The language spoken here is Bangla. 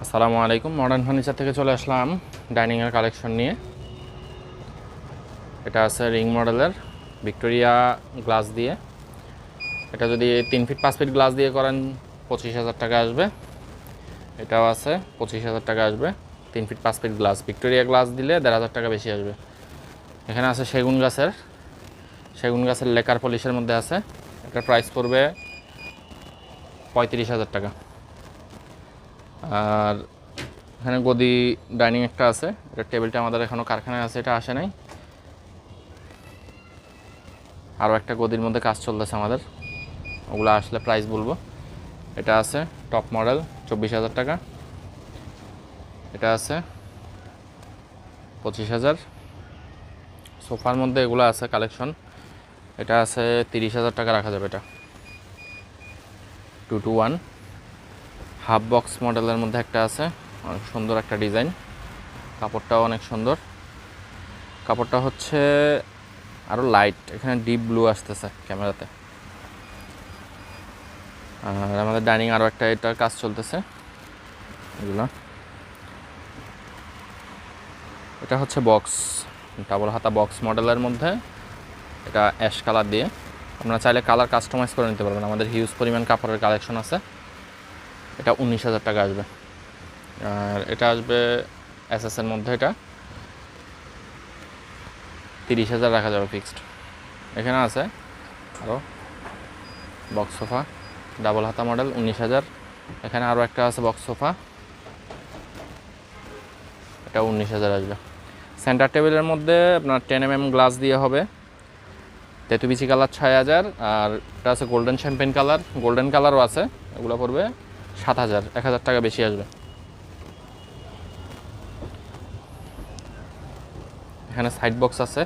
আসসালামু আলাইকুম। মডার্ন ফার্নিচার থেকে চলে আসলাম ডাইনিংয়ের কালেকশন নিয়ে। এটা আছে রিং মডেলের ভিক্টোরিয়া গ্লাস দিয়ে। এটা যদি 3 ফিট 5 ফিট গ্লাস দিয়ে করেন 25,000 টাকা আসবে। এটাও আছে 25,000 টাকা আসবে। 3 feet 5 feet glass Victoria glass দিলে 1,500 টাকা বেশি আসবে। এখানে আছে সেগুন গাছের লেকার পলিশের মধ্যে আছে। এটার প্রাইস পড়বে 35,000 টাকা। আর এখানে গদি ডাইনিং একটা আছে। এটা টেবিলটা আমাদের এখনও কারখানায় আছে, এটা আসে নাই। আরও একটা গদির মধ্যে কাজ চলতেছে আমাদের, ওগুলো আসলে প্রাইস বলবো। এটা আছে টপ মডেল 24,000 টাকা। এটা আছে 25,000। সোফার মধ্যে এগুলো আছে কালেকশন। এটা আছে 30,000 টাকা রাখা যাবে। এটা 2-to-1 হাফ বক্স মডেলের মধ্যে একটা আছে, অনেক সুন্দর একটা ডিজাইন। কাপড়টাও অনেক সুন্দর। কাপড়টা হচ্ছে আরও লাইট, এখানে ডিপ ব্লু আসতেছে ক্যামেরাতে। আর আমাদের ডাইনিং আরও একটা এটা কাজ চলতেছে এগুলো। এটা হচ্ছে বক্স, ডাবল হাতা বক্স মডেলের মধ্যে। এটা অ্যাশ কালার দিয়ে, আপনারা চাইলে কালার কাস্টমাইজ করে নিতে পারবেন। আমাদের হিউজ পরিমাণ কাপড়ের কালেকশন আছে। এটা 19,000 টাকা আসবে। আর এটা আসবে এসএসের মধ্যে। এটা 30,000 রাখা যাবে ফিক্সড। এখানে আছে আরও বক্স সোফা ডাবল হাতা মডেল 19,000। এখানে আরও একটা আছে বক্স সোফা, এটা 19,000 আসবে। সেন্টার টেবিলের মধ্যে আপনার 10 mm গ্লাস দিয়ে হবে, তেতুবিচি কালার 6,000। আর এটা আছে গোল্ডেন শ্যাম্পেন কালার, গোল্ডেন কালারও আছে। এগুলো পড়বে 7,000, 1,000 টাকা বেশি আসবে। এখানে সাইড বক্স আছে